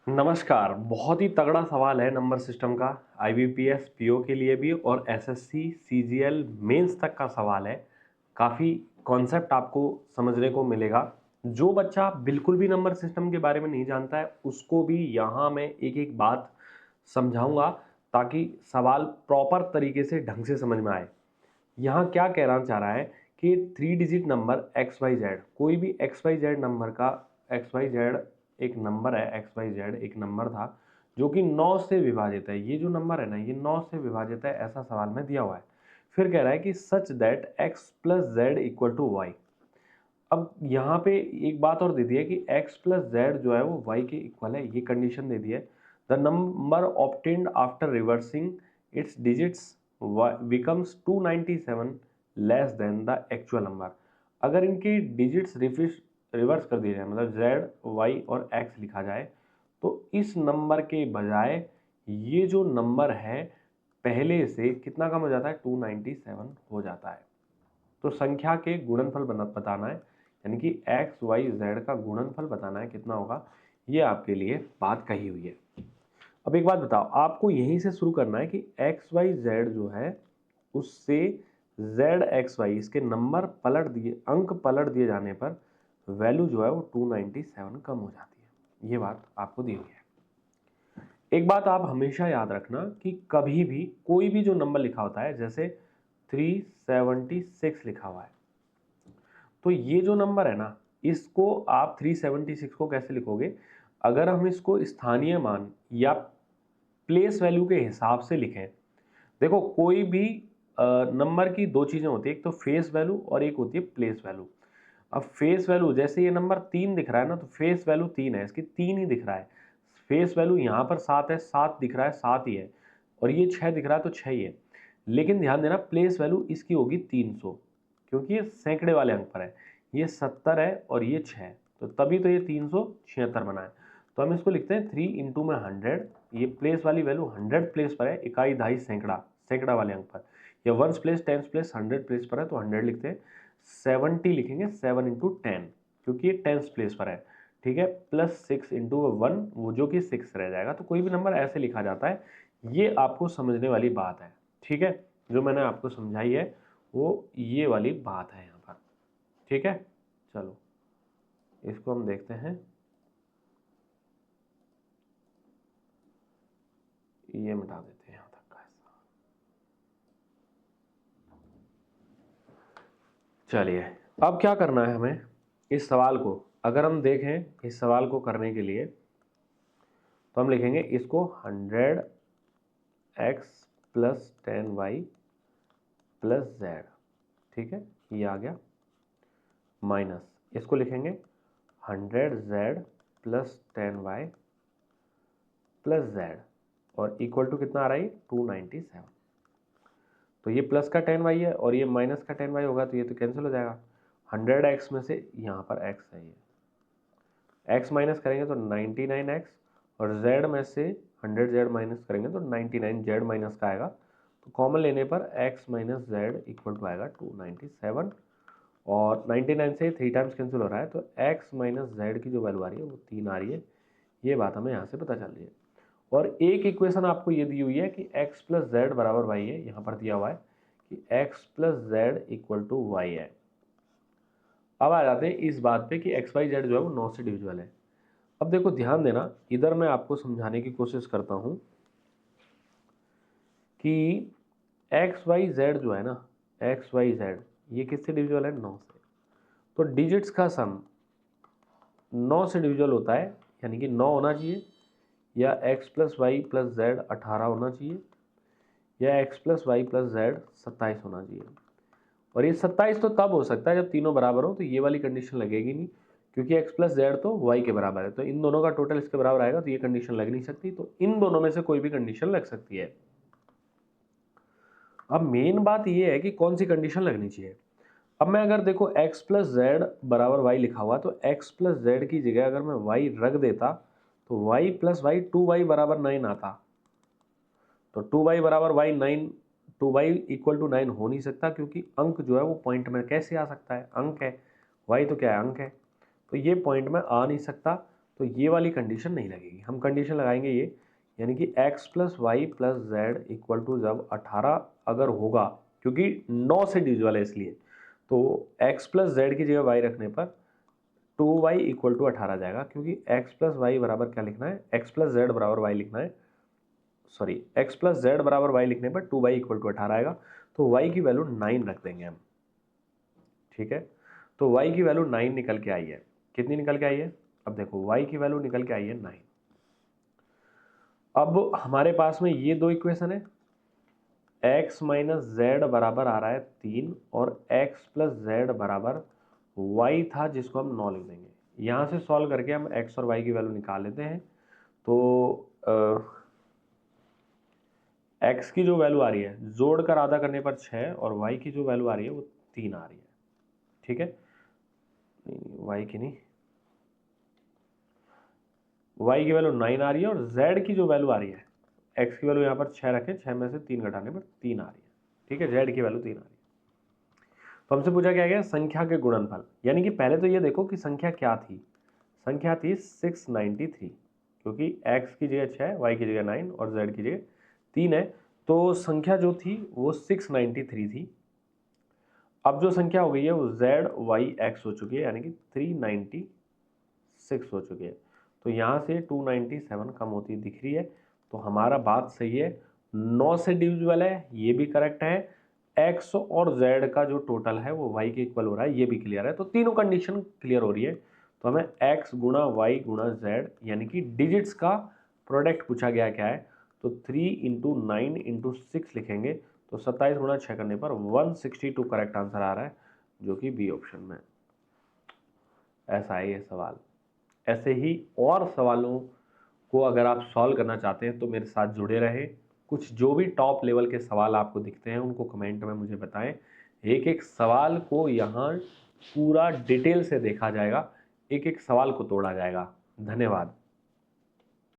नमस्कार। बहुत ही तगड़ा सवाल है नंबर सिस्टम का। आईबीपीएस पीओ के लिए भी और एसएससी सीजीएल मेंस तक का सवाल है। काफ़ी कॉन्सेप्ट आपको समझने को मिलेगा। जो बच्चा बिल्कुल भी नंबर सिस्टम के बारे में नहीं जानता है उसको भी यहाँ मैं एक एक बात समझाऊंगा ताकि सवाल प्रॉपर तरीके से ढंग से समझ में आए। यहाँ क्या कहना चाह रहा है कि 3 digit number X Y Z, कोई भी एक्स वाई जेड नंबर का, एक्स वाई जेड एक नंबर है, एक्स वाई जेड एक नंबर था जो कि 9 से विभाजित है। ये जो नंबर है ना, ये 9 से विभाजित है, ऐसा सवाल में दिया हुआ है। फिर कह रहा है कि such that X plus Z equal to Y. अब यहाँ पे एक बात और दे दी है कि x प्लस जेड जो है वो y के इक्वल है, ये कंडीशन दे दी है। The number obtained after reversing it's digits becomes 297 less than the actual number. अगर इनके डिजिट्स रिवर्स कर दिए जाए, मतलब z y और x लिखा जाए, तो इस नंबर के बजाय ये जो नंबर है पहले से कितना कम हो जाता है, 297 हो जाता है। तो संख्या के गुणनफल बताना है, यानी कि एक्स वाई जेड का गुणनफल बताना है कितना होगा। ये आपके लिए बात कही हुई है। अब एक बात बताओ, आपको यहीं से शुरू करना है कि एक्स वाई जेड जो है उससे जेड एक्स वाई, इसके नंबर पलट दिए, अंक पलट दिए जाने पर वैल्यू जो है वो 297 कम हो जाती है। ये बात आपको दी हुई है। एक बात आप हमेशा याद रखना कि कभी भी कोई भी जो नंबर लिखा होता है, जैसे 376 लिखा हुआ है, तो ये जो नंबर है ना, इसको आप 376 को कैसे लिखोगे? अगर हम इसको स्थानीय मान या प्लेस वैल्यू के हिसाब से लिखें। देखो, कोई भी नंबर की दो चीजें होती है, एक तो फेस वैल्यू और एक होती है प्लेस वैल्यू। अब फेस वैल्यू, जैसे ये नंबर 3 दिख रहा है ना, तो फेस वैल्यू 3 है, इसकी 3 ही दिख रहा है। फेस वैल्यू यहाँ पर 7 है, 7 दिख रहा है, 7 ही है। और ये 6 दिख रहा है तो 6 ही है। लेकिन ध्यान देना, प्लेस वैल्यू इसकी होगी 300, क्योंकि ये सैकड़े वाले अंक पर है। ये 70 है और ये 6, तो तभी तो ये 376 बना है। तो हम इसको लिखते हैं 3 इंटू में 100। ये प्लेस वाली वैल्यू 100 प्लेस पर है, इकाई दहाई सैकड़ा, सैकड़ा वाले अंक पर। या ones place tens place 100 place पर है तो 100 लिखते हैं। 70 लिखेंगे 7 इंटू 10, क्योंकि ये टेंस प्लेस पर है। ठीक है, प्लस 6 इंटू 1, वो जो कि 6 रह जाएगा। तो कोई भी नंबर ऐसे लिखा जाता है। ये आपको समझने वाली बात है। ठीक है, जो मैंने आपको समझाई है वो ये वाली बात है यहाँ पर। ठीक है, चलो इसको हम देखते हैं। ये मिटा देते हैं यहाँ तक का हिस्सा। चलिए, अब क्या करना है हमें इस सवाल को, अगर हम देखें इस सवाल को करने के लिए, तो हम लिखेंगे इसको 100x plus 10y plus Z. ठीक है, ये आ गया। माइनस इसको लिखेंगे 100z plus 10y plus Z, और इक्वल टू कितना आ रहा है, 297। तो ये प्लस का 10y है और ये माइनस का 10y होगा, तो ये तो कैंसिल हो जाएगा। 100x में से यहाँ पर x है, ये x माइनस करेंगे तो 99x, और z में से 100z माइनस करेंगे तो 99z माइनस का आएगा। तो कॉमन लेने पर x minus Z equal to आएगा 297, और 99 से 3 टाइम्स कैंसिल हो रहा है, तो x माइनस जेड की जो वैल्यू आ रही है वो 3 आ रही है। ये बात हमें यहाँ से पता चल रही है। और एक इक्वेशन आपको ये दी हुई है कि x प्लस जेड बराबर वाई है। यहाँ पर दिया हुआ है कि x plus Z equal to Y है। अब आ जाते हैं इस बात पे कि एक्स वाई जेड जो है वो 9 से डिविजिबल है। अब देखो, ध्यान देना, इधर मैं आपको समझाने की कोशिश करता हूँ कि एक्स वाई जेड जो है ना, एक्स वाई जेड ये किससे डिविजिबल है, 9 से। तो डिजिट्स का सम 9 से डिविजिबल होता है, यानी कि 9 होना चाहिए, या x plus Y plus Z 18 होना चाहिए, या x plus Y plus Z 27 होना चाहिए। और ये 27 तो तब हो सकता है जब तीनों बराबर हो, तो ये वाली कंडीशन लगेगी नहीं, क्योंकि x प्लस जेड तो y के बराबर है, तो इन दोनों का टोटल इसके बराबर आएगा, तो ये कंडीशन लग नहीं सकती। तो इन दोनों में से कोई भी कंडीशन लग सकती है। अब मेन बात ये है कि कौन सी कंडीशन लगनी चाहिए। अब मैं अगर देखो x प्लस जेड बराबर वाई लिखा हुआ, तो x प्लस जेड की जगह अगर मैं y रख देता तो y प्लस वाई 2y बराबर 9 आता। तो 2y बराबर वाई 9, 2y इक्वल टू 9 हो नहीं सकता, क्योंकि अंक जो है वो पॉइंट में कैसे आ सकता है, अंक है, y तो क्या है, अंक है, तो ये पॉइंट में आ नहीं सकता। तो ये वाली कंडीशन नहीं लगेगी। हम कंडीशन लगाएंगे ये, यानी कि x plus Y plus Z equal to जब 18 अगर होगा, क्योंकि 9 से डिविजिबल है इसलिए, तो x प्लस जेड की जगह y रखने पर 2y इक्वल टू 18 जाएगा, क्योंकि x प्लस वाई बराबर क्या लिखना है, x प्लस जेड बराबर y लिखना है, सॉरी x प्लस जेड बराबर y लिखने पर 2y इक्वल टू 18 आएगा। तो y की वैल्यू 9 रख देंगे हम, ठीक है। तो y की वैल्यू 9 निकल के आई है। कितनी निकल के आई है? अब देखो y की वैल्यू निकल के आई है 9। अब हमारे पास में ये दो इक्वेशन है, x माइनस जेड बराबर आ रहा है 3 और x प्लस जेड बराबर y था जिसको हम 9 लिख देंगे। यहाँ से सॉल्व करके हम x और y की वैल्यू निकाल लेते हैं। तो x की जो वैल्यू आ रही है जोड़ कर आधा करने पर 6 और y की जो वैल्यू आ रही है वो 3 आ रही है, ठीक है। y की नहीं, y की वैल्यू 9 आ रही है और z की जो वैल्यू आ रही है, x की वैल्यू यहाँ पर 6 रखें, 6 में से 3 घटाने पर 3 आ रही है, ठीक है। z की वैल्यू 3 आ रही है। तो हमसे पूछा क्या गया, संख्या के गुणनफल, यानी कि पहले तो ये देखो कि संख्या क्या थी। संख्या थी 693, क्योंकि x की जगह 6, y की जगह 9 और z की जगह 3 है, तो संख्या जो थी वो 693 थी। अब जो संख्या हो गई है वो z y x हो चुकी है, यानी कि 396 हो चुकी है। तो यहाँ से 297 कम होती दिख रही है, तो हमारा बात सही है, 9 से डिविजिबल है, ये भी करेक्ट है। x और z का जो टोटल है वो y के इक्वल हो रहा है, ये भी क्लियर है। तो तीनों कंडीशन क्लियर हो रही है। तो हमें x गुणा y गुणा z यानी कि डिजिट्स का प्रोडक्ट पूछा गया क्या है, तो 3 इंटू 9 इंटू 6 लिखेंगे, तो 27 गुणा 6 करने पर 162 करेक्ट आंसर आ रहा है, जो कि बी ऑप्शन में। ऐसा है ये सवाल। ऐसे ही और सवालों को अगर आप सॉल्व करना चाहते हैं तो मेरे साथ जुड़े रहे। कुछ जो भी टॉप लेवल के सवाल आपको दिखते हैं उनको कमेंट में मुझे बताएं। एक एक सवाल को यहाँ पूरा डिटेल से देखा जाएगा, एक एक सवाल को तोड़ा जाएगा। धन्यवाद।